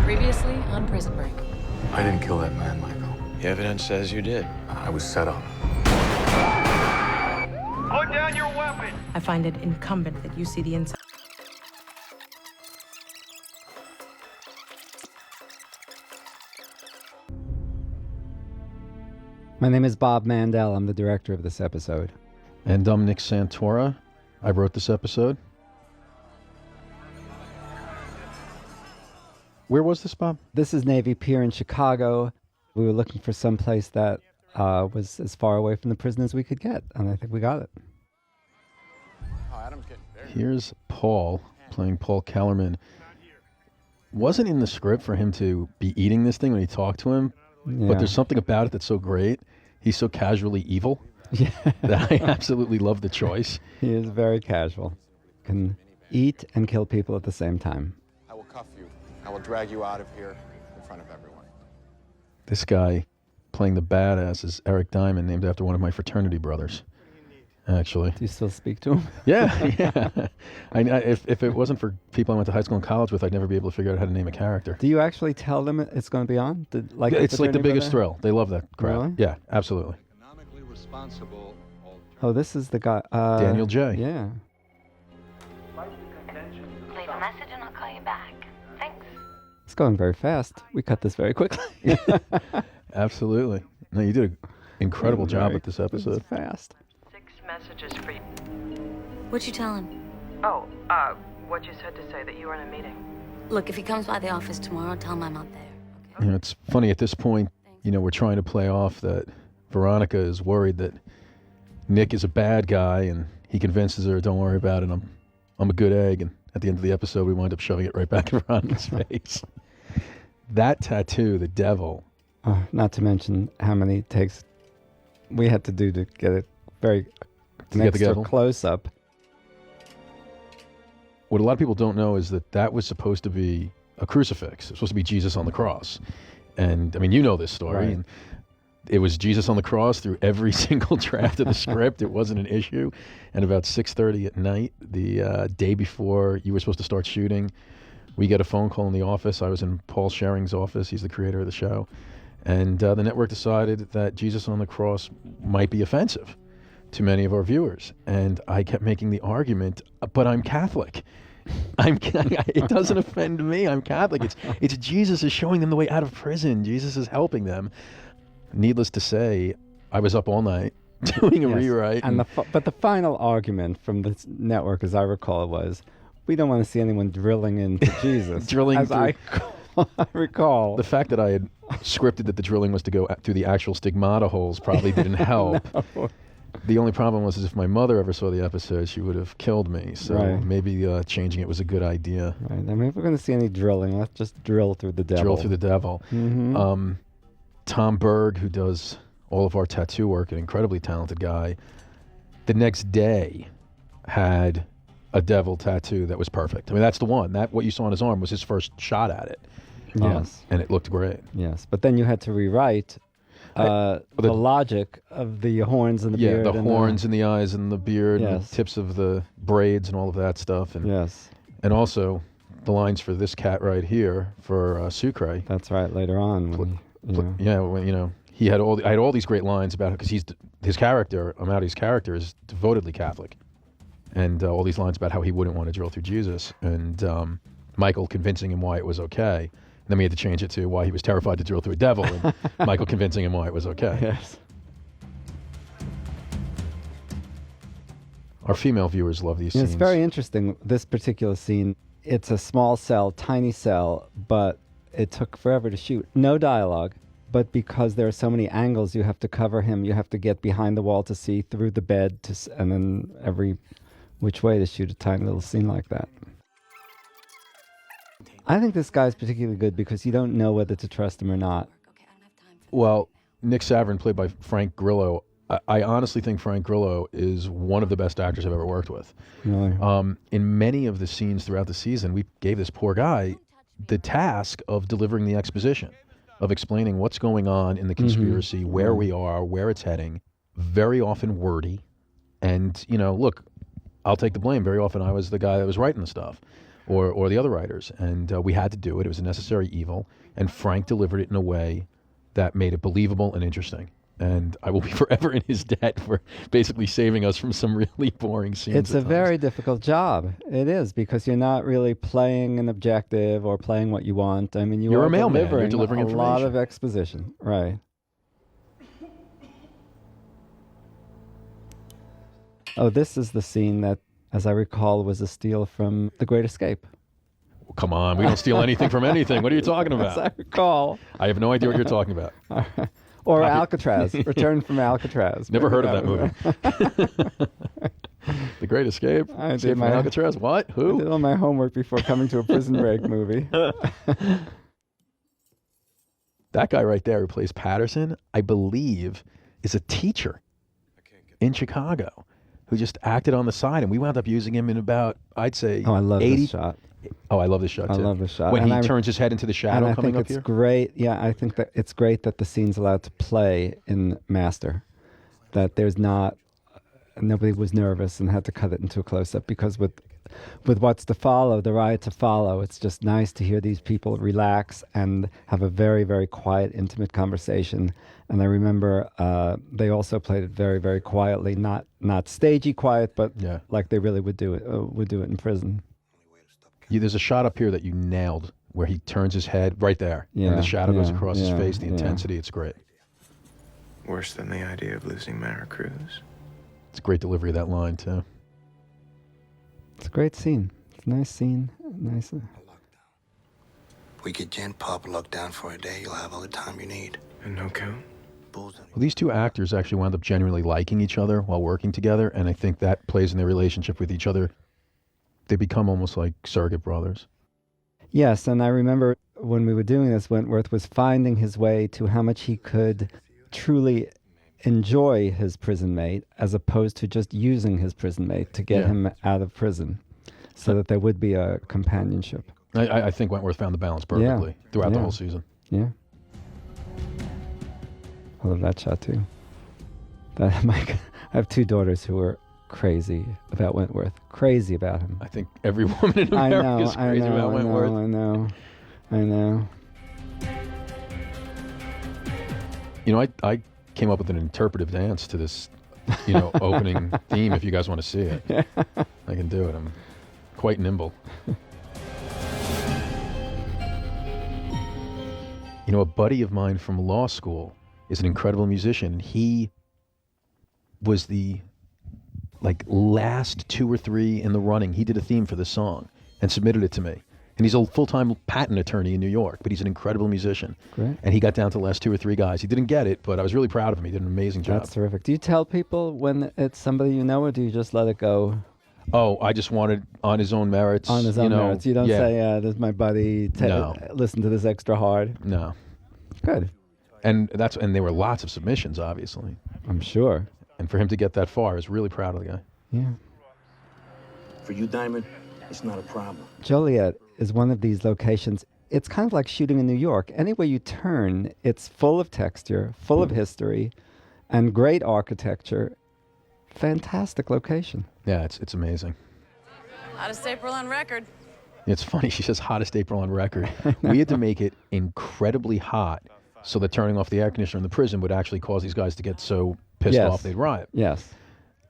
Previously on Prison Break. I didn't kill that man, Michael. The evidence says you did. I was set up. Put down your weapon! I find it incumbent that you see the inside. My name is Bob Mandel. I'm the director of this episode. And Dominic Santora. I wrote this episode. Where was this, Bob? This is Navy Pier in Chicago. We were looking for some place that was as far away from the prison as we could get, and I think we got it. Here's Paul, playing Paul Kellerman. Wasn't in the script for him to be eating this thing when he talked to him, but there's something about it that's so great. He's so casually evil that I absolutely love the choice. He is very casual. Can eat and kill people at the same time. I will cuff you. I will drag you out of here in front of everyone. This guy playing the badass is Eric Diamond, named after one of my fraternity brothers, actually. Do you still speak to him? Yeah. If it wasn't for people I went to high school and college with, I'd never be able to figure out how to name a character. Do you actually tell them it's going to be on? It's like the biggest thrill. They love that crap. Really? Yeah, absolutely. Economically responsible. Oh, this is the guy. Daniel J. Yeah. Leave a message and I'll call you back. Thanks. It's going very fast. We cut this very quickly. Absolutely. No, you did an incredible job with this episode. It's fast. 6 messages for you. What'd you tell him? Oh, what you said to say that you were in a meeting. Look, if he comes by the office tomorrow, tell him I'm out there. You know, it's funny at this point, you know, we're trying to play off that Veronica is worried that Nick is a bad guy, and he convinces her, don't worry about it, I'm a good egg. And at the end of the episode, we wind up shoving it right back in Veronica's face. That tattoo, the devil. Not to mention how many takes we had to do to get it very close up. What a lot of people don't know is that was supposed to be a crucifix. It was supposed to be Jesus on the cross. And, I mean, you know this story. Right. And it was Jesus on the cross through every single draft of the script. It wasn't an issue. And about 6:30 at night, the day before you were supposed to start shooting, we get a phone call in the office. I was in Paul Sherring's office. He's the creator of the show. And the network decided that Jesus on the cross might be offensive to many of our viewers. And I kept making the argument, but I'm Catholic. It doesn't offend me. I'm Catholic. It's Jesus is showing them the way out of prison. Jesus is helping them. Needless to say, I was up all night doing a rewrite. But the final argument from the network, as I recall, was, we don't want to see anyone drilling into Jesus. I recall. The fact that I had scripted that the drilling was to go through the actual stigmata holes probably didn't help. No. The only problem was if my mother ever saw the episode, she would have killed me. So maybe changing it was a good idea. Right. I mean, if we're going to see any drilling, let's just drill through the devil. Drill through the devil. Mm-hmm. Tom Berg, who does all of our tattoo work, an incredibly talented guy, the next day had a devil tattoo that was perfect. I mean, that's the one. What you saw on his arm was his first shot at it. Yes. And it looked great. Yes. But then you had to rewrite the logic of the horns and the beard. Yeah, the horns and the eyes and the beard and the tips of the braids and all of that stuff. And, and also the lines for this cat right here for Sucre. That's right, later on. He had I had all these great lines about it because his character, Amaury's character, is devotedly Catholic. And all these lines about how he wouldn't want to drill through Jesus. And Michael convincing him why it was okay. And then we had to change it to why he was terrified to drill through a devil. And Michael convincing him why it was okay. Yes. Our female viewers love these scenes. It's very interesting, this particular scene. It's a small cell, tiny cell, but it took forever to shoot. No dialogue. But because there are so many angles, you have to cover him. You have to get behind the wall to see through the bed, and then every which way to shoot a tiny little scene like that. I think this guy's particularly good because you don't know whether to trust him or not. Well, Nick Saverin, played by Frank Grillo, I honestly think Frank Grillo is one of the best actors I've ever worked with. Really? In many of the scenes throughout the season, we gave this poor guy the task of delivering the exposition, of explaining what's going on in the conspiracy, where we are, where it's heading. Very often wordy. And, look, I'll take the blame. Very often I was the guy that was writing the stuff. or the other writers. And we had to do it. It was a necessary evil. And Frank delivered it in a way that made it believable and interesting. And I will be forever in his debt for basically saving us from some really boring scenes. It's a very difficult job. It is, because you're not really playing an objective or playing what you want. I mean, You're a mailman. You're delivering a lot information. of exposition. Right. Oh, this is the scene that, as I recall, was a steal from The Great Escape. Well, come on, we don't steal anything from anything. What are you talking about? As I recall. I have no idea what you're talking about. Or Alcatraz, Return from Alcatraz. Never heard of that movie. The Great Escape? I Escape did from my Alcatraz? What? I Who? did all my homework before coming to a Prison Break movie. That guy right there who plays Patterson, I believe, is a teacher in Chicago who just acted on the side, and we wound up using him in about, I'd say, Oh, I love 80. this shot. Oh, I love this shot, too. I love this shot. When And he I- turns his head into the shadow And I coming think up it's here. great. Yeah, I think that it's great that the scene's allowed to play in master. That there's not, nobody was nervous and had to cut it into a close-up, because with what's to follow, the riot to follow, it's just nice to hear these people relax and have a very, very quiet, intimate conversation. And I remember they also played it very, very quietly, not stagey quiet, but Yeah. like they really would do it in prison. There's a shot up here that you nailed where he turns his head right there. Yeah, and the shadow goes yeah, across his yeah, face, the yeah. intensity, it's great. Worse than the idea of losing Mara Cruz. It's a great delivery of that line, too. It's a great scene. It's a nice scene. Nice. If we get Jen Pop locked down for a day, you'll have all the time you need. And no count? Bulls don't Well, these two actors actually wound up genuinely liking each other while working together, and I think that plays in their relationship with each other. They become almost like surrogate brothers. Yes, and I remember when we were doing this, Wentworth was finding his way to how much he could truly enjoy his prison mate, as opposed to just using his prison mate to get Yeah. him out of prison, so that there would be a companionship. I think Wentworth found the balance perfectly throughout the Yeah. whole season. Yeah. I love that shot too. I have two daughters who are crazy about Wentworth. Crazy about him. I think every woman in America is crazy about Wentworth. I know. You know, I came up with an interpretive dance to this, opening theme. If you guys want to see it, I can do it. I'm quite nimble. A buddy of mine from law school is an incredible musician. He was the last 2 or 3 in the running. He did a theme for the song and submitted it to me. And he's a full-time patent attorney in New York, but he's an incredible musician. Great. And he got down to the last 2 or 3 guys. He didn't get it, but I was really proud of him. He did an amazing job. That's terrific. Do you tell people when it's somebody you know, or do you just let it go Oh, I just wanted on his own merits. on his own merits? You don't yeah, say, "This is my buddy. No. Listen to this extra hard." No. Good. And there were lots of submissions, obviously. I'm sure. And for him to get that far, I was really proud of the guy. Yeah. For you, Diamond, it's not a problem. Joliet is one of these locations. It's kind of like shooting in New York. Anywhere you turn, it's full of texture, full of history, and great architecture. Fantastic location. Yeah, it's amazing. Hottest April on record. It's funny, she says hottest April on record. We had to make it incredibly hot so that turning off the air conditioner in the prison would actually cause these guys to get so pissed Yes. off they'd riot. Yes.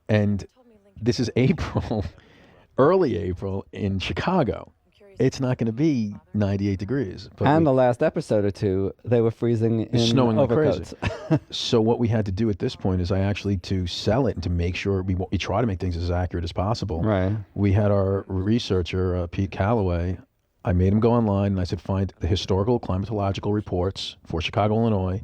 And this is April, early April in Chicago. It's not going to be 98 degrees. But And the last episode or two, they were freezing in it's snowing like overcoats. crazy. So what we had to do at this point is to sell it and to make sure we try to make things as accurate as possible. Right. We had our researcher, Pete Calloway. I made him go online and I said, find the historical climatological reports for Chicago, Illinois.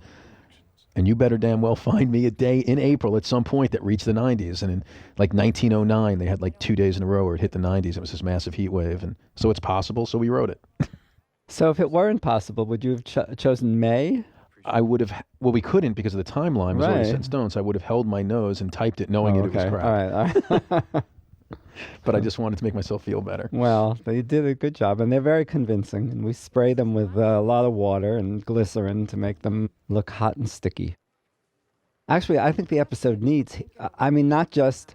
And you better damn well find me a day in April at some point that reached the 90s. And in 1909, they had 2 days in a row where it hit the 90s. It was this massive heat wave. And so it's possible. So we wrote it. So if it weren't possible, would you have chosen May? I would have, we couldn't because of the timeline was already set in Right. stone. So I would have held my nose and typed it knowing it was crap. All right. But I just wanted to make myself feel better. Well, they did a good job, and they're very convincing. And we spray them with a lot of water and glycerin to make them look hot and sticky. Actually, I think the episode needs, not just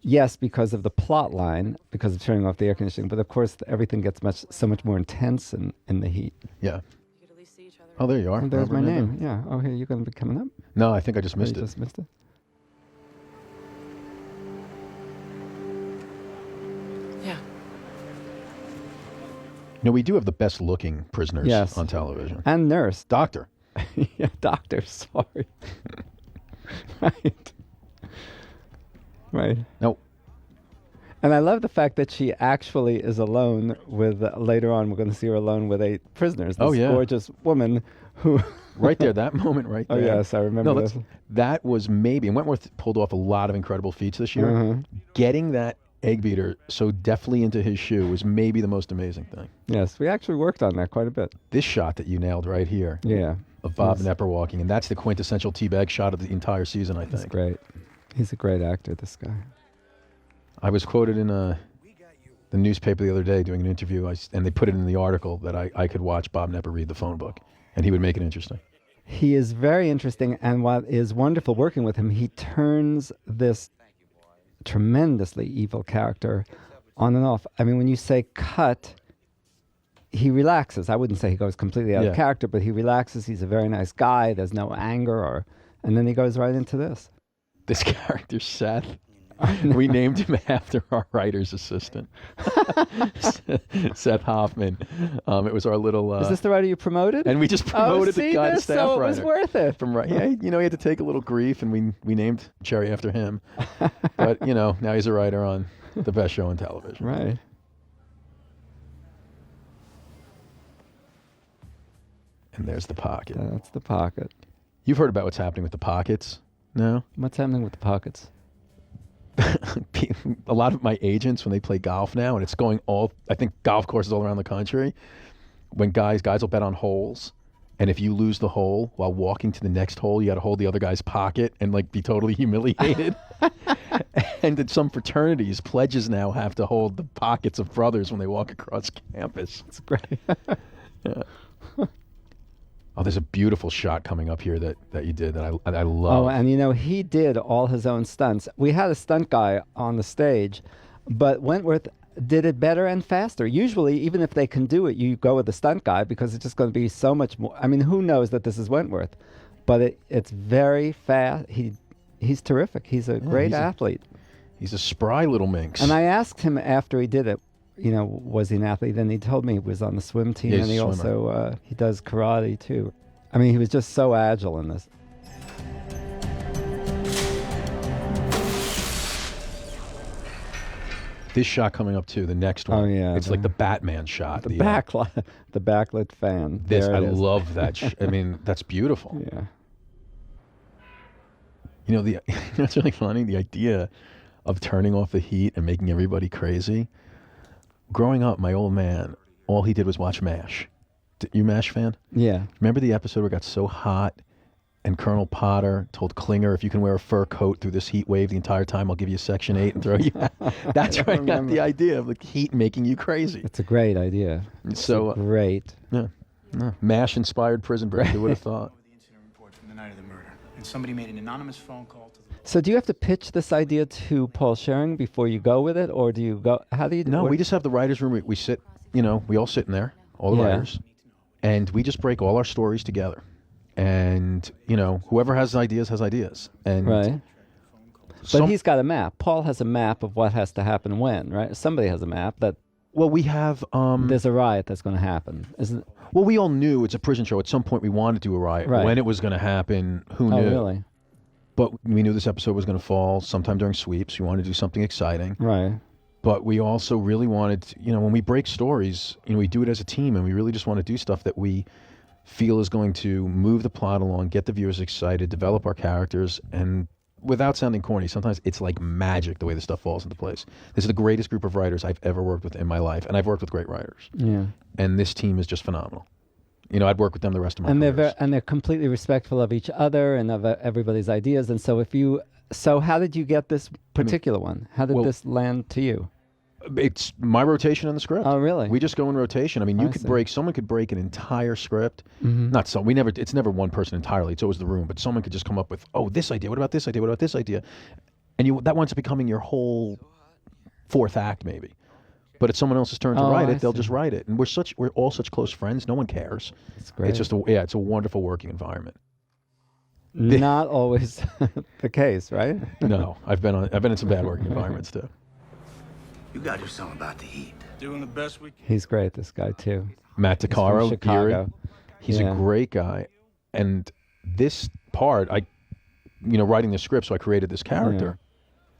Yes, because of the plot line, because of turning off the air conditioning. But of course, everything gets so much more intense in the heat. Yeah. Oh, there you are. Oh, there's Robert my Mandel. name. Yeah. Oh, here, you're going to be coming up? No, I think I just Oh, missed you it. just missed it? Yeah. We do have the best looking prisoners Yes. on television. And nurse. Doctor. Yeah, doctor, sorry. Right. Right. No. And I love the fact that she actually is alone with, later on, we're going to see her alone with 8 prisoners. This Oh, yeah. gorgeous woman who... Right there, that moment right there. Oh, yes, I remember No, this. that was maybe, and Wentworth pulled off a lot of incredible feats this year. Uh-huh. Getting that egg beater so deftly into his shoe was maybe the most amazing thing. Yes, we actually worked on that quite a bit. This shot that you nailed right here Yeah. of Bob Yes. Nepper walking, and that's the quintessential T-Bag shot of the entire season, I He's think. great. He's a great actor, this guy. I was quoted in the newspaper the other day doing an interview, and they put it in the article that I could watch Bob Nepper read the phone book, and he would make it interesting. He is very interesting, and what is wonderful working with him, he turns this tremendously evil character on and off. I mean, when you say cut, he relaxes. I wouldn't say he goes completely out Yeah. of character, but he relaxes. He's a very nice guy. There's no anger, and then he goes right into this. This character, Seth, we named him after our writer's assistant, Seth Hoffman. It was our little... Is this the writer you promoted? And we just promoted the guy, the staff so writer. it was worth it. From yeah, he had to take a little grief, and we named Cherry after him. But now he's a writer on the best show on television. Right. And there's the pocket. That's the pocket. You've heard about what's happening with the pockets now? What's happening with the pockets? A lot of my agents, when they play golf now, and it's going I think golf courses all around the country, when guys will bet on holes, and if you lose the hole while walking to the next hole, you got to hold the other guy's pocket and be totally humiliated. And in some fraternities, pledges now have to hold the pockets of brothers when they walk across campus. It's great. Yeah. Oh, there's a beautiful shot coming up here that you did that I love. Oh, and he did all his own stunts. We had a stunt guy on the stage, but Wentworth did it better and faster. Usually, even if they can do it, you go with the stunt guy because it's just going to be so much more. I mean, who knows that this is Wentworth? But it's very fast. He's terrific. He's a great athlete. He's a spry little minx. And I asked him after he did it, was he an athlete? And he told me he was on the swim team, Yeah, and he he's a swimmer. also he does karate too. I mean, he was just so agile in this. This shot coming up too, the next one. Oh, yeah, it's like the Batman shot. The backlit fan. This There I it is. love that. I mean, that's beautiful. Yeah. It's really funny. The idea of turning off the heat and making everybody crazy. Growing up, my old man, all he did was watch MASH. You MASH fan? Yeah. Remember the episode where it got so hot and Colonel Potter told Klinger, if you can wear a fur coat through this heat wave the entire time, I'll give you Section 8 and throw you out. That's where I got remember. the idea of the heat making you crazy. It's a great idea. So, great. Yeah. MASH-inspired prison break, who would have thought? The incident report from the night of the murder, and somebody made an anonymous phone call to the... So do you have to pitch this idea to Paul Schering before you go with it, or do you go? How do you do? No, we just have the writers' room. We sit, we all sit in there, all the Yeah. writers, and we just break all our stories together. And whoever has ideas has ideas. And Right. But he's got a map. Paul has a map of what has to happen when, right? Somebody has a map that. Well, we have. There's a riot that's going to happen, isn't it? Well, we all knew it's a prison show. At some point, we wanted to do a riot. Right. When it was going to happen, who knew? Oh, really? But we knew this episode was going to fall sometime during sweeps. We wanted to do something exciting. Right. But we also really wanted, when we break stories, we do it as a team, and we really just want to do stuff that we feel is going to move the plot along, get the viewers excited, develop our characters, and without sounding corny, sometimes it's like magic the way the stuff falls into place. This is the greatest group of writers I've ever worked with in my life, and I've worked with great writers. Yeah. And this team is just phenomenal. I'd work with them the rest of my And careers. they're completely respectful of each other and of everybody's ideas. And so how did you get this particular one? How did this land to you? It's my rotation on the script. Oh, really? We just go in rotation. I mean, someone could break an entire script. Not so, it's never one person entirely. It's always the room. But someone could just come up with, this idea. What about this idea? What about this idea? and that winds up becoming your whole fourth act maybe. But it's someone else's turn to write it, they'll just write it. And we're all such close friends, no one cares. It's great. It's just it's a wonderful working environment. Not always the case, right? No, I've been in some bad working environments too. You gotta do something about the heat. Doing the best we can. He's great, this guy too. Matt He's from DeCaro, Chicago. he's a great guy. And this part, writing the script, so I created this character.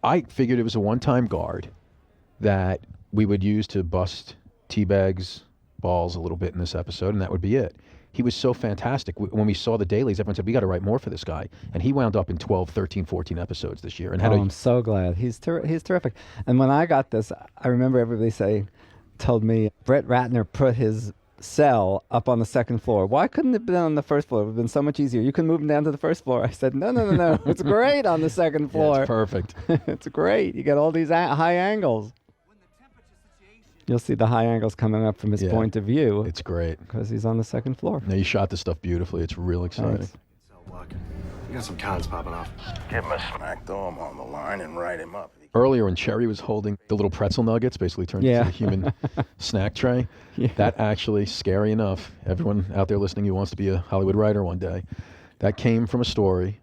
I figured it was a one-time guard that we would use to bust T-Bag's balls a little bit in this episode, and that would be it. He was so fantastic. When we saw the dailies, everyone said, we got to write more for this guy. And he wound up in 12, 13, 14 episodes this year. And I'm so glad. He's terrific. And when I got this, I remember everybody told me, Brett Ratner put his cell up on the second floor. Why couldn't it have been on the first floor? It would have been so much easier. You can move him down to the first floor. I said, no. It's great on the second floor. Yeah, it's perfect. It's great. You get all these high angles. You'll see the high angles coming up from his point of view. It's great. Because he's on the second floor. No, you shot this stuff beautifully. It's real exciting. Thanks. You got some cons popping off. Give him a smack, throw him on the line, and write him up. Earlier when Cherry was holding the little pretzel nuggets, basically turned into a human snack tray, that actually, scary enough, everyone out there listening who wants to be a Hollywood writer one day, that came from a story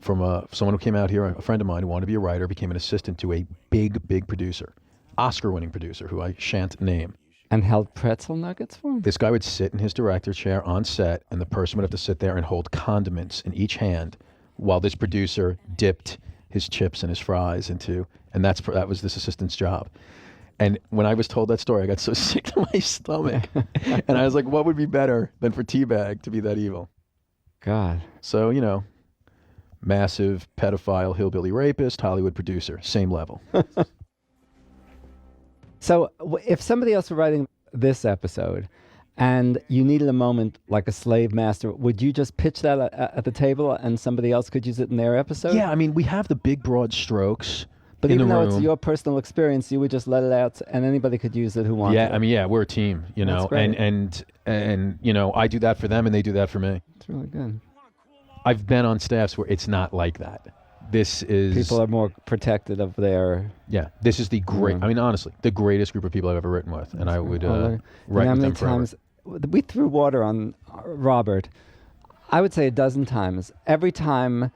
from someone who came out here, a friend of mine who wanted to be a writer, became an assistant to a big producer, Oscar-winning producer, who I shan't name. And held pretzel nuggets for him? This guy would sit in his director chair on set, and the person would have to sit there and hold condiments in each hand while this producer dipped his chips and his fries into, and that was this assistant's job. And when I was told that story, I got so sick to my stomach. And I was like, what would be better than for T-Bag to be that evil? God. So, massive pedophile hillbilly rapist, Hollywood producer, same level. So if somebody else were writing this episode and you needed a moment like a slave master, would you just pitch that at the table and somebody else could use it in their episode? Yeah, I mean, we have the big broad strokes. But in even the though room. it's your personal experience, you would just let it out and anybody could use it who wants it. Yeah, I mean, we're a team, That's great. and I do that for them and they do that for me. It's really good. I've been on staffs where it's not like that. This is... People are more protected of their... Yeah, this is the great... I mean, honestly, the greatest group of people I've ever written with, and I would write how with many them forever. times we threw water on Robert? I would say a dozen times. Every time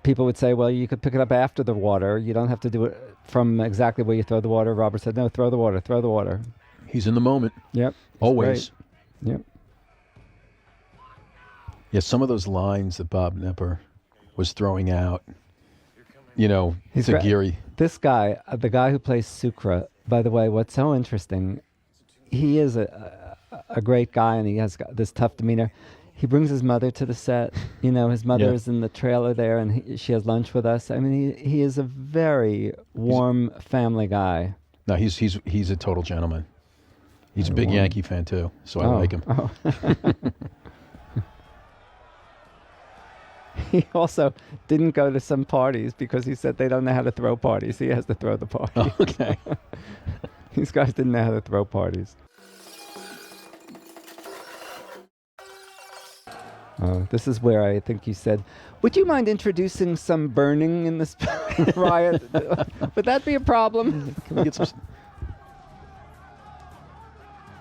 people would say, well, you could pick it up after the water. You don't have to do it from exactly where you throw the water. Robert said, no, throw the water. He's in the moment. Yep. Always. Great. Yep. Yeah, some of those lines that Bob Nepper was throwing out, he's a Geary. This guy, the guy who plays Sucre, by the way, what's so interesting, he is a great guy and he has got this tough demeanor. He brings his mother to the set. His mother is in the trailer there and she has lunch with us. I mean, he is a very warm family guy. No, he's a total gentleman. He's a big Yankee fan too, so I like him. Oh. He also didn't go to some parties because he said they don't know how to throw parties. He has to throw the party. Oh, okay. These guys didn't know how to throw parties. This is where I think you said, would you mind introducing some burning in this riot? Would that be a problem? Can we get some...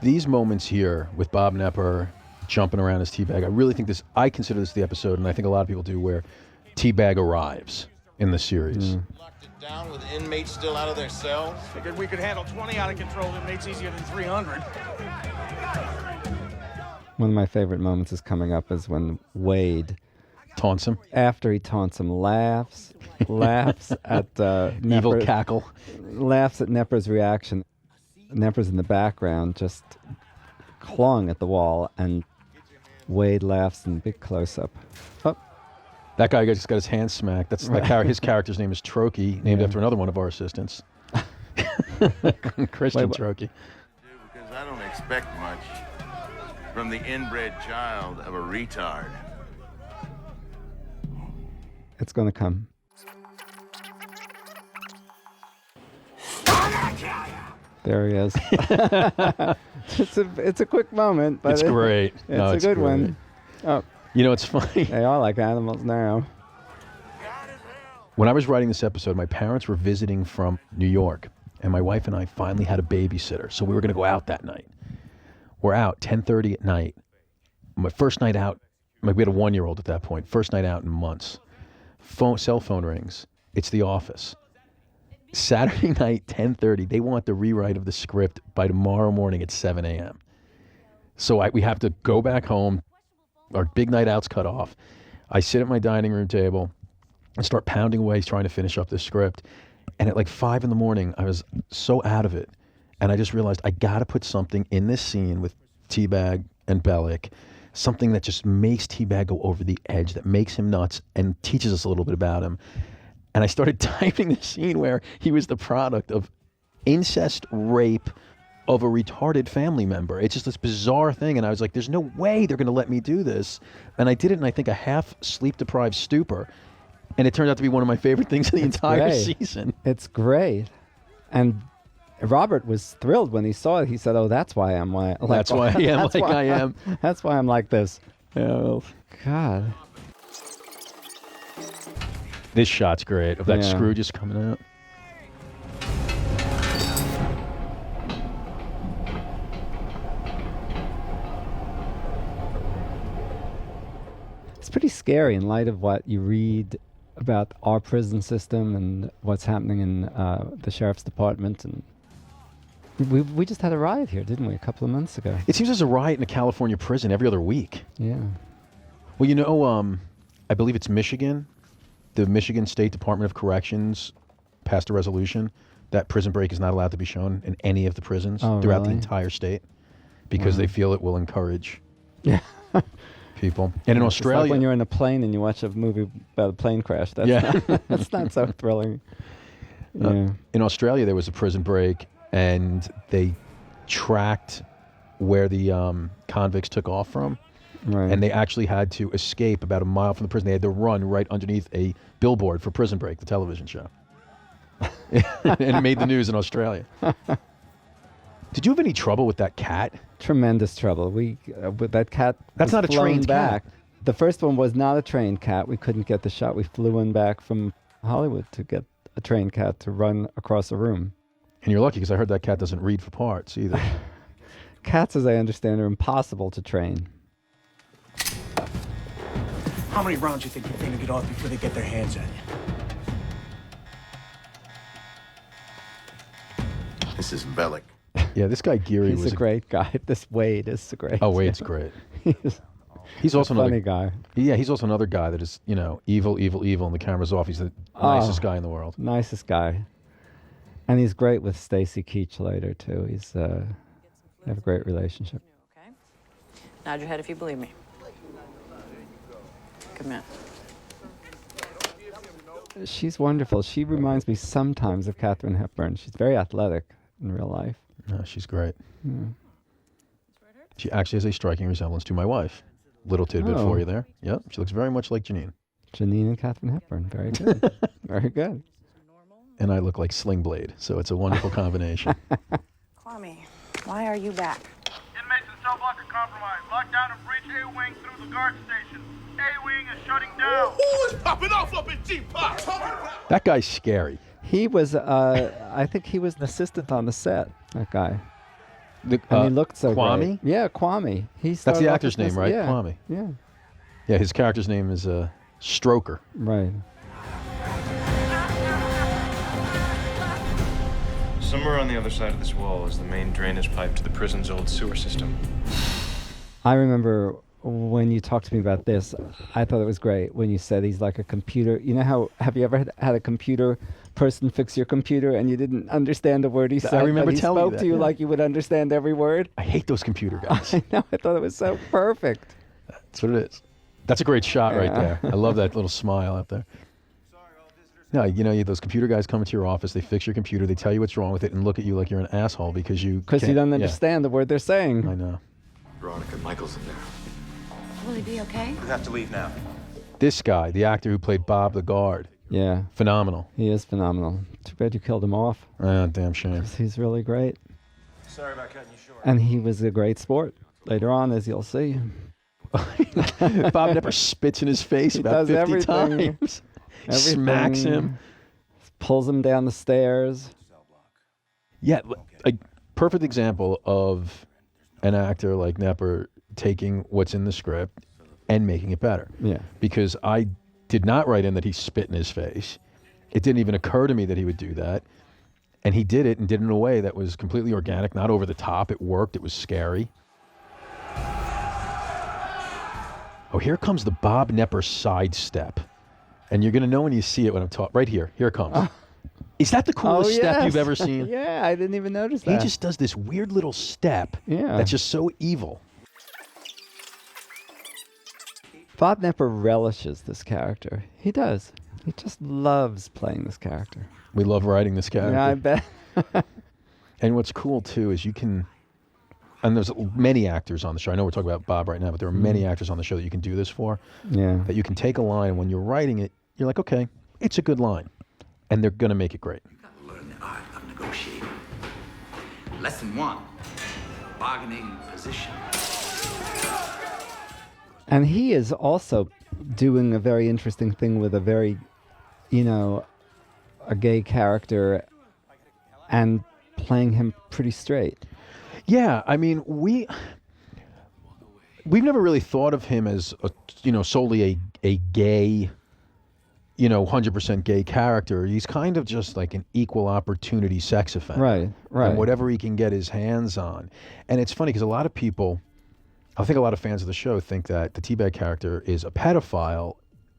These moments here with Bob Nepper jumping around as T-Bag, I consider this the episode, and I think a lot of people do, where T-Bag arrives in the series. Locked it down with inmates still out of their cells. Figured we could handle 20 out of control inmates easier than 300. One of my favorite moments is coming up is when Wade taunts him. After he taunts him, laughs at Nepper, evil cackle. Laughs at Nepper's reaction. Nepper's in the background, just clawing at the wall, and Wade laughs in big close-up. Oh. That guy just got his hand smacked. That's his character's name is Trokey, named after another one of our assistants. Christian Trokey. Because I don't expect much from the inbred child of a retard. It's going to come. There he is. It's a quick moment, but it's great. It's a good one. Oh, it's funny. They are like animals now. When I was writing this episode, my parents were visiting from New York, and my wife and I finally had a babysitter, so we were going to go out that night. We're out 10:30 at night. My first night out, we had a 1-year-old at that point. First night out in months. Cell phone rings. It's the office. Saturday night, 10:30. They want the rewrite of the script by tomorrow morning at 7 a.m. So we have to go back home. Our big night out's cut off. I sit at my dining room table and start pounding away trying to finish up this script. And at like 5 in the morning, I was so out of it. And I just realized I got to put something in this scene with T-Bag and Bellic, something that just makes T-Bag go over the edge, that makes him nuts and teaches us a little bit about him. And I started typing the scene where he was the product of incest rape of a retarded family member. It's just this bizarre thing. And I was like, there's no way they're going to let me do this. And I did it in, I think, a half sleep-deprived stupor. And it turned out to be one of my favorite things in the entire season. It's great. And Robert was thrilled when he saw it. He said, "Oh, that's why I'm like that's why I am like I am. That's why I'm like this." Yeah, well, God. This shot's great of that screw just coming out. It's pretty scary in light of what you read about our prison system and what's happening in the sheriff's department. And we just had a riot here, didn't we, a couple of months ago? It seems there's a riot in a California prison every other week. Yeah. Well, you know, I believe it's Michigan. The Michigan State Department of Corrections passed a resolution that Prison Break is not allowed to be shown in any of the prisons throughout the entire state because they feel it will encourage people. And in Australia, it's like when you're in a plane and you watch a movie about a plane crash. That's that's not so thrilling. In Australia, there was a prison break, and they tracked where the convicts took off from. Right. And they actually had to escape about a mile from the prison. They had to run right underneath a billboard for Prison Break, the television show. And it made the news in Australia. Did you have any trouble with that cat? Tremendous trouble. We with that cat. That's not a trained back. cat. The first one was not a trained cat. We couldn't get the shot. We flew in back from Hollywood to get a trained cat to run across a room. And you're lucky because I heard that cat doesn't read for parts either. Cats, as I understand, are impossible to train. How many rounds you think you're going to get off before they get their hands on you? This is Bellic. Yeah, this guy Geary He's was a great guy. This Wade is great. Oh, Wade's great. He's also a funny another guy. Yeah, he's also another guy that is, you know, evil, and the camera's off. He's the nicest guy in the world. Nicest guy. And he's great with Stacy Keach later, too. He's they have a great relationship. Okay. Nod your head if you believe me. Come in. She's wonderful. She reminds me sometimes of Katharine Hepburn. She's very athletic in real life. No, she's great. Yeah. She actually has a striking resemblance to my wife. Little tidbit for you there. Yep, she looks very much like Janine. Janine and Katharine Hepburn. Very good. Very good. And I look like Sling Blade, so it's a wonderful combination. Kwame, why are you back? Inmates in cell block are compromised. Lockdown and breach A-wing through the guard station. A-wing is shutting down. Who is popping off up in G-Pop? That guy's scary. He was, I think he was an assistant on the set, that guy. And he looked so Kwame? great. Yeah, Kwame. That's the actor's name, right? Yeah. Kwame. Yeah. Yeah, his character's name is Stroker. Right. Somewhere on the other side of this wall is the main drainage pipe to the prison's old sewer system. I remember when you talked to me about this, I thought it was great when you said he's like a computer. You know how, have you ever had a computer person fix your computer and you didn't understand a word he said? I remember but telling you he spoke that, to you yeah. like you would understand every word. I hate those computer guys. I know, I thought it was so perfect. That's what it is. That's a great shot right there. I love that little smile out there. No, you know, those computer guys come into your office, they fix your computer, they tell you what's wrong with it, and look at you like you're an asshole because you don't understand the word they're saying. I know. Veronica, Michael's in there. Will he be okay? We have to leave now. This guy, the actor who played Bob the guard. Yeah. Phenomenal. He is phenomenal. Too bad you killed him off. Damn shame. He's really great. Sorry about cutting you short. And he was a great sport. Later on, as you'll see. Bob never spits in his face about does 50 everything. times. smacks him. Pulls him down the stairs. Yeah, a perfect example of an actor like Knepper taking what's in the script and making it better. Yeah. Because I did not write in that he spit in his face. It didn't even occur to me that he would do that. And he did it and did it in a way that was completely organic, not over the top. It worked. It was scary. Oh, here comes the Bob Knepper sidestep. And you're going to know when you see it when I'm talking. Right here. Here it comes. Is that the coolest step you've ever seen? Yeah, I didn't even notice that. He just does this weird little step that's just so evil. Bob Knepper relishes this character. He does. He just loves playing this character. We love writing this character. Yeah, I bet. And what's cool, too, is you can... And there's many actors on the show. I know we're talking about Bob right now, but there are many actors on the show that you can do this for. Yeah. That you can take a line, and when you're writing it, you're like, okay, it's a good line. And they're going to make it great. Learn the art of negotiating. Lesson 1, bargaining position. And he is also doing a very interesting thing with a very, a gay character and playing him pretty straight. Yeah, I mean, we've never really thought of him as, solely a gay, 100% gay character. He's kind of just like an equal opportunity sex offender. Right. And whatever he can get his hands on. And it's funny because a lot of people, I think a lot of fans of the show think that the T-Bag character is a pedophile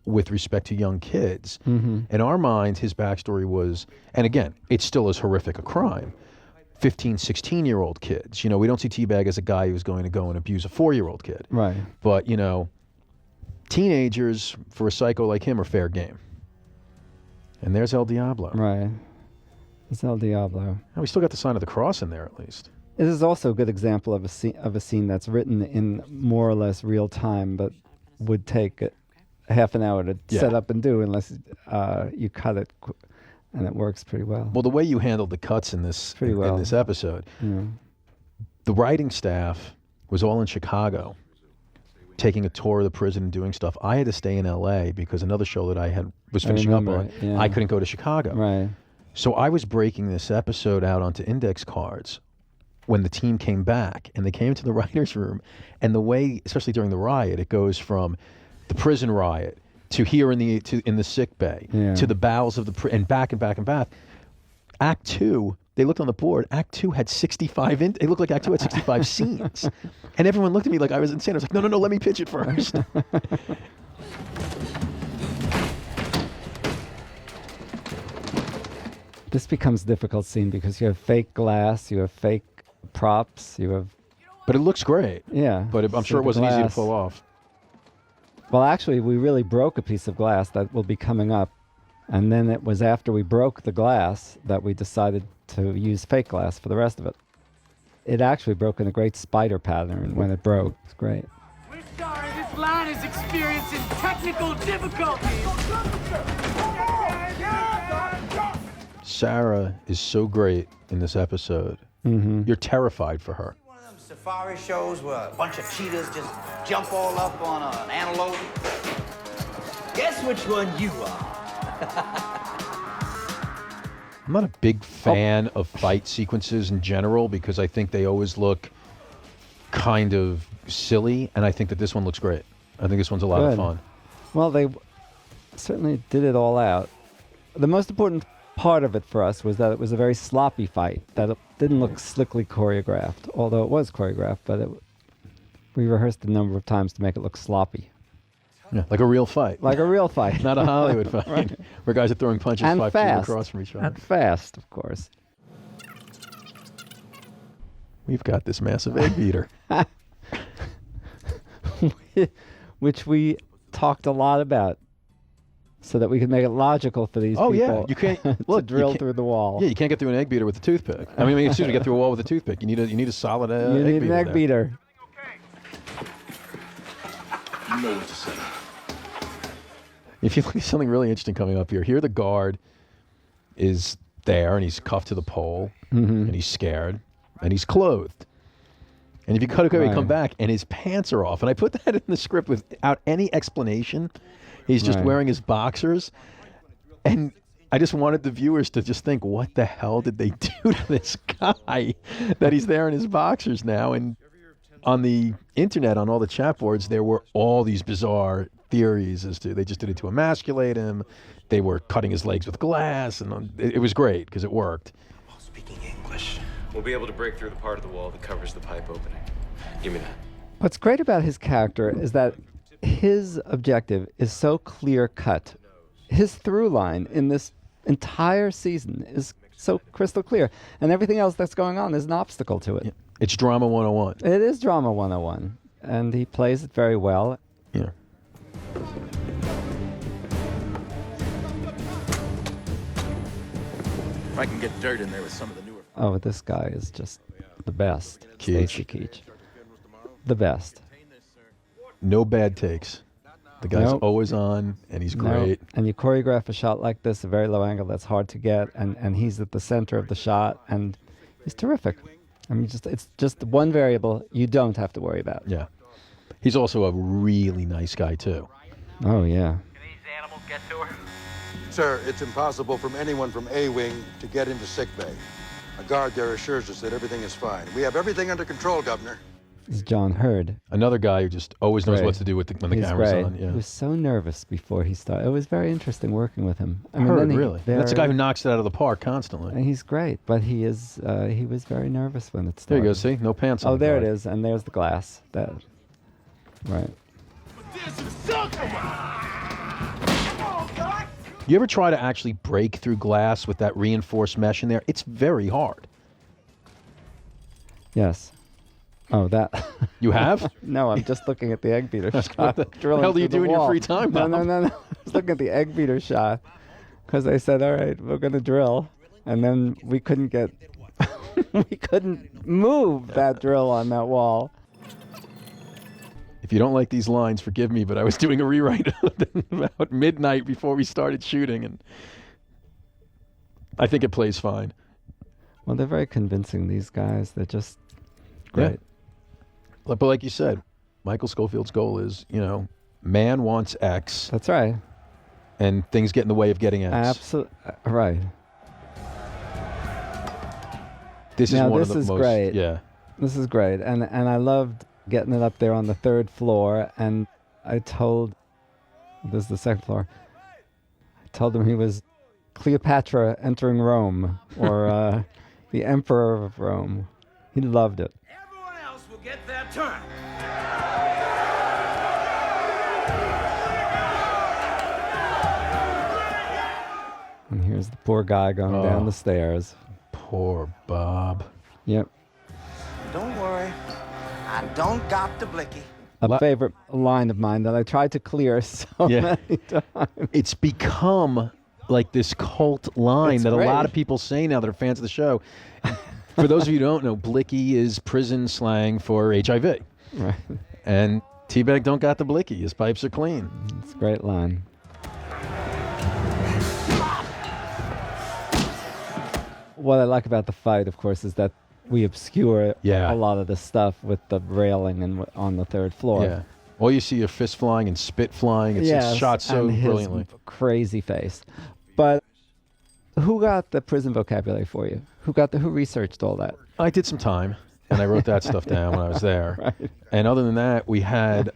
with respect to young kids. Mm-hmm. In our minds, his backstory was, and again, it's still as horrific a crime, 15, 16-year-old kids. We don't see T-Bag as a guy who's going to go and abuse a 4-year-old kid. Right. But, teenagers for a psycho like him are fair game. And there's El Diablo. Right. It's El Diablo. And we still got the sign of the cross in there, at least. This is also a good example of a scene that's written in more or less real time, but would take a half an hour to set up and do unless you cut it, and it works pretty well. Well, the way you handled the cuts in this in this episode, the writing staff was all in Chicago, taking a tour of the prison and doing stuff. I had to stay in L.A. because another show that I was finishing up on, I couldn't go to Chicago. Right. So I was breaking this episode out onto index cards when the team came back, and they came to the writer's room, and the way, especially during the riot, it goes from the prison riot to here in the sick bay to the bowels of the and back and back and back. Act 2, they looked on the board. Act 2 had 65. It looked like Act 2 had 65 scenes, and everyone looked at me like I was insane. I was like, no, let me pitch it first. This becomes a difficult scene because you have fake glass, you have fake props, you have... But it looks great. Yeah. But I'm sure it wasn't easy to pull off. Well, actually, we really broke a piece of glass that will be coming up. And then it was after we broke the glass that we decided to use fake glass for the rest of it. It actually broke in a great spider pattern when it broke. It's great. We're sorry, this line is experiencing technical difficulties. Sarah is so great in this episode. Mm-hmm. You're terrified for her. One of them safari shows where a bunch of cheetahs just jump all up on an antelope. Guess which one you are. I'm not a big fan of fight sequences in general because I think they always look kind of silly, and I think that this one looks great. I think this one's a lot of fun. Well, they certainly did it all out. The most important part of it for us was that it was a very sloppy fight, that it didn't look slickly choreographed, although it was choreographed, but we rehearsed a number of times to make it look sloppy. Yeah, like a real fight. Like a real fight. Not a Hollywood fight, Right. where guys are throwing punches and 5 fast. feet across from each other. And fast, of course. We've got this massive egg beater. Which we talked a lot about so that we could make it logical for these people You can't to drill through the wall. Yeah, you can't get through an egg beater with a toothpick. I mean, excuse me, get through a wall with a toothpick. You need a solid you egg need beater. an egg there. beater. You know what to say. If you look at something really interesting coming up here the guard is there, and he's cuffed to the pole, and he's scared, and he's clothed. And if you cut away, come back, and his pants are off. And I put that in the script without any explanation. He's just wearing his boxers. And I just wanted the viewers to just think, what the hell did they do to this guy that he's there in his boxers now? And on the internet, on all the chat boards, there were all these bizarre theories as to they just did it to emasculate him. They were cutting his legs with glass, and it was great because it worked. Speaking English. We'll be able to break through the part of the wall that covers the pipe opening. Give me that. What's great about his character is that his objective is so clear-cut. His through line in this entire season is so crystal clear, and everything else that's going on is an obstacle to it. Yeah. It's drama 101. It is drama 101, and he plays it very well. Yeah. If I can get dirt in there with some of the newer... Oh, this guy is just the best. Keach. Stacy Keach. The best. No bad takes. The guy's Nope. always on, and he's great. No. And you choreograph a shot like this, a very low angle that's hard to get, and he's at the center of the shot, and he's terrific. I mean, it's just one variable you don't have to worry about. Yeah. He's also a really nice guy, too. Oh, yeah. Get to her. Sir, it's impossible from anyone from A Wing to get into sickbay. A guard there assures us that everything is fine. We have everything under control, Governor. This is John Hurd. Another guy who just always knows Great. what to do when the He's camera's great. on. Yeah. He was so nervous before he started. It was very interesting working with him. I mean, Hurd, then he really. That's a guy who knocks it out of the park constantly. And he's great, but he was very nervous when it There started. you go, see? No pants on Oh, the there it guy. is, and there's the glass. Right. You ever try to actually break through glass with that reinforced mesh in there? It's very hard. Yes. Oh, that. You have? No, I'm just looking at the egg beater shot. What the hell do you do in your free time, No, Bob? no. I was looking at the egg beater shot because they said, all right, we're going to drill. And then we couldn't get, we couldn't move that drill on that wall. If you don't like these lines, forgive me, but I was doing a rewrite about midnight before we started shooting, and I think it plays fine. Well, they're very convincing, these guys. They're just great. Yeah. But like you said, Michael Scofield's goal is, man wants X. That's right. And things get in the way of getting X. Absolutely. Right. This is now, one this of the is most... great. Yeah. This is great. And I loved getting it up there on the 3rd floor, and I told... This is the 2nd floor. I told him he was Cleopatra entering Rome, or the Emperor of Rome. He loved it. Everyone else will get their turn. And here's the poor guy going down the stairs. Poor Bob. Yep. Don't worry. I don't got the blicky. A favorite line of mine that I tried to clear so many times. It's become like this cult line It's that great. a lot of people say now that are fans of the show. For those of you who don't know, blicky is prison slang for HIV. Right. And T-Bag don't got the blicky. His pipes are clean. It's a great line. What I like about the fight, of course, is that we obscure a lot of the stuff with the railing and on the 3rd floor. Yeah. All you see are fists flying and spit flying. It's Yes, shot so and his brilliantly. Crazy face. But who got the prison vocabulary for you? Who researched all that? I did some time, and I wrote that stuff down when I was there. Right. And other than that, we had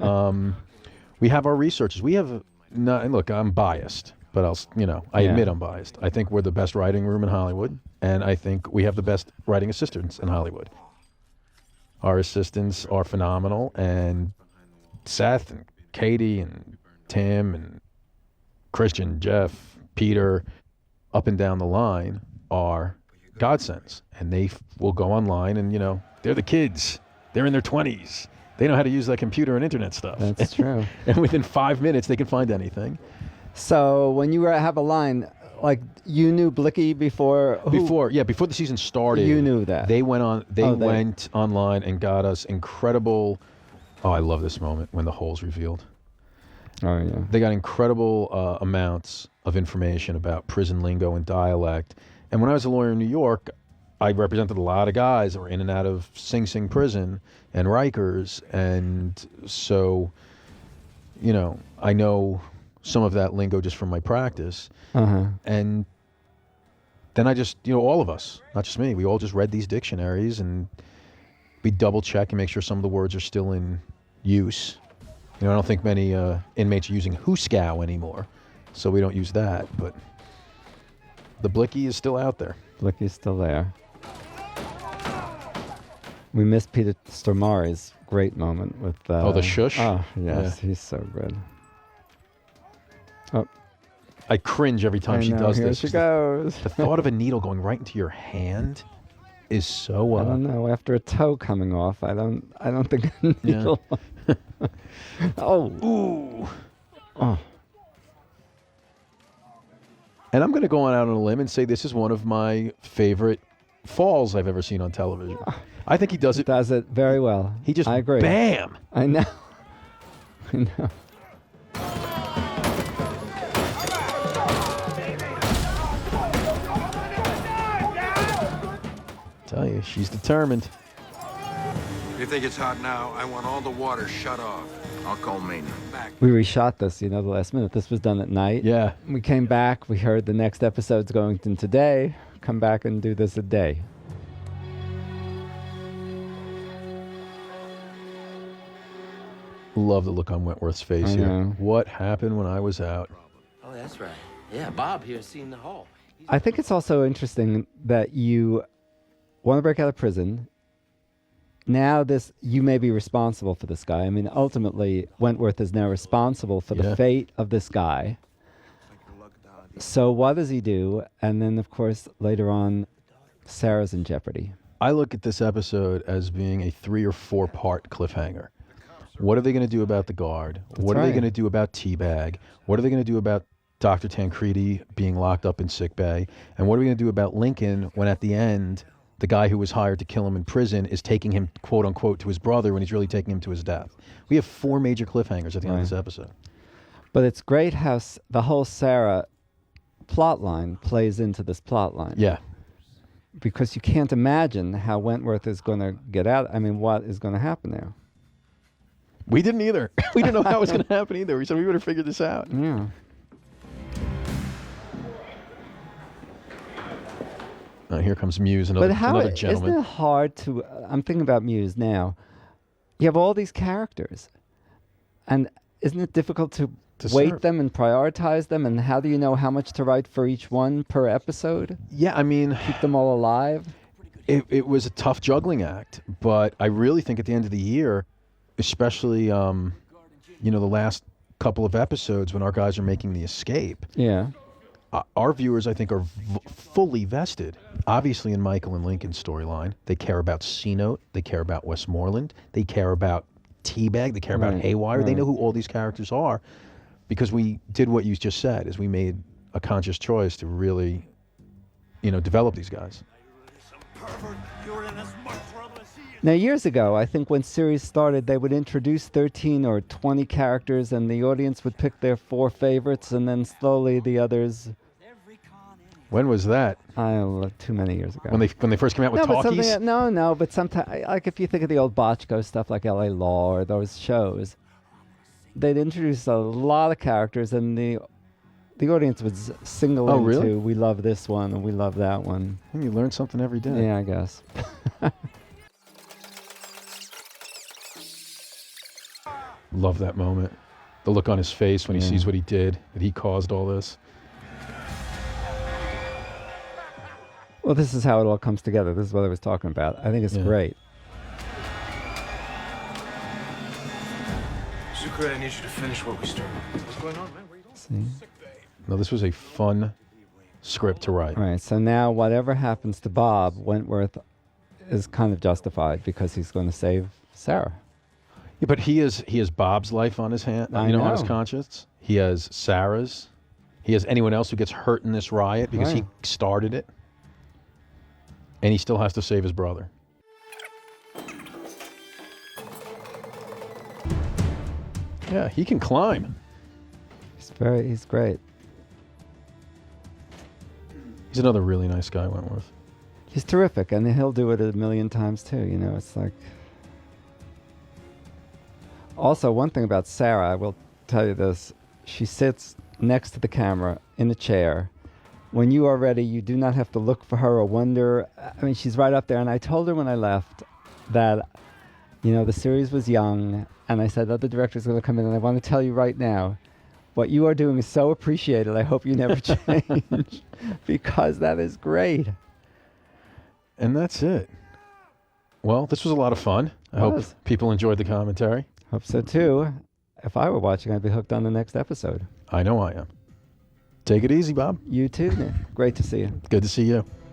we have our researchers. We have and look, I'm biased, but I admit I'm biased. I think we're the best writing room in Hollywood, and I think we have the best writing assistants in Hollywood. Our assistants are phenomenal, and Seth and Katie and Tim and Christian, Jeff, Peter, up and down the line are godsends, and they will go online and they're the kids. They're in their 20s. They know how to use that computer and internet stuff. That's true. And within 5 minutes, they can find anything. So when you have a line, like you knew Blicky before? Before the season started. You knew that. They went on. They went online and got us incredible. Oh, I love this moment when the hole's revealed. Oh yeah. They got incredible amounts of information about prison lingo and dialect. And when I was a lawyer in New York, I represented a lot of guys that were in and out of Sing Sing prison and Rikers, and so, I know some of that lingo just from my practice. Uh-huh. And then I just, all of us, not just me, we all just read these dictionaries and we double check and make sure some of the words are still in use. I don't think many inmates are using hooskow anymore, so we don't use that, but the blicky is still out there. Blicky's still there. We missed Peter Stormare's great moment with... the shush? Oh, yes, Yeah. he's so good. Oh. I cringe every time she does here this. She goes. The thought of a needle going right into your hand is so... I don't know. After a toe coming off, I don't think a needle... Oh. Ooh. Oh. And I'm going to go on out on a limb and say this is one of my favorite falls I've ever seen on television. I think he does it. Does it very well. He just, I agree. bam. I know. I know. Tell you, she's determined. If you think it's hot now, I want all the water shut off. I'll call maintenance. We reshot this, the last minute. This was done at night. Yeah. We came back. We heard the next episode's going in today. Come back and do this a day. Love the look on Wentworth's face I here. know. What happened when I was out? Oh, that's right. Yeah, Bob here's seen the hall. I think it's also interesting that you want to break out of prison. Now you may be responsible for this guy. I mean, ultimately, Wentworth is now responsible for the fate of this guy. So what does he do? And then, of course, later on, Sarah's in jeopardy. I look at this episode as being a 3 or 4 part cliffhanger. What are they going to do about the guard? What are they going to do about T-Bag? What are they going to do about Dr. Tancredi being locked up in sickbay? And what are we going to do about Lincoln when at the end, the guy who was hired to kill him in prison is taking him, quote unquote, to his brother when he's really taking him to his death? We have 4 major cliffhangers at the end of this episode. But it's great how the whole Sarah plot line plays into this plot line. Yeah. Because you can't imagine how Wentworth is going to get out. I mean, what is going to happen now? We didn't either. We didn't know how it was going to happen either. We said we better figure this out. Yeah. Here comes Muse, another gentleman. Isn't it hard to... I'm thinking about Muse now. You have all these characters. And isn't it difficult to weight them and prioritize them? And how do you know how much to write for each one per episode? Yeah, I mean... Keep them all alive? It was a tough juggling act. But I really think at the end of the year, especially, the last couple of episodes when our guys are making the escape... Yeah. Our viewers, I think, are fully vested, obviously, in Michael and Lincoln's storyline. They care about C-Note. They care about Westmoreland. They care about T-Bag. They care about Haywire. They know who all these characters are because we did what you just said, is we made a conscious choice to really, develop these guys. Now, years ago, I think when series started, they would introduce 13 or 20 characters, and the audience would pick their 4 favorites, and then slowly the others... When was that? Too many years ago. When they first came out with talkies? But sometimes, like if you think of the old Bochco stuff like L.A. Law or those shows, they'd introduce a lot of characters, and the audience would single into, really? We love this one, and we love that one. You learn something every day. Yeah, I guess. Love that moment. The look on his face when he sees what he did, that he caused all this. Well, this is how it all comes together. This is what I was talking about. I think it's great. Zucre, I need you to finish what we started. What's going on, man? Where are you going? No, this was a fun script to write. Right. So now whatever happens to Bob, Wentworth is kind of justified because he's going to save Sarah. Yeah, but he has Bob's life on his hand, on his conscience. He has Sarah's. He has anyone else who gets hurt in this riot because he started it. And he still has to save his brother. Yeah, he can climb. He's great. He's another really nice guy, Wentworth. He's terrific, and he'll do it 1,000,000 times too. It's like... Also, one thing about Sarah, I will tell you this. She sits next to the camera in a chair. When you are ready, you do not have to look for her or wonder. I mean, she's right up there. And I told her when I left that, the series was young. And I said, other directors are going to come in. And I want to tell you right now, what you are doing is so appreciated. I hope you never change. Because that is great. And that's it. Well, this was a lot of fun. I hope people enjoyed the commentary. Hope so, too. If I were watching, I'd be hooked on the next episode. I know I am. Take it easy, Bob. You too, Nick. Great to see you. Good to see you.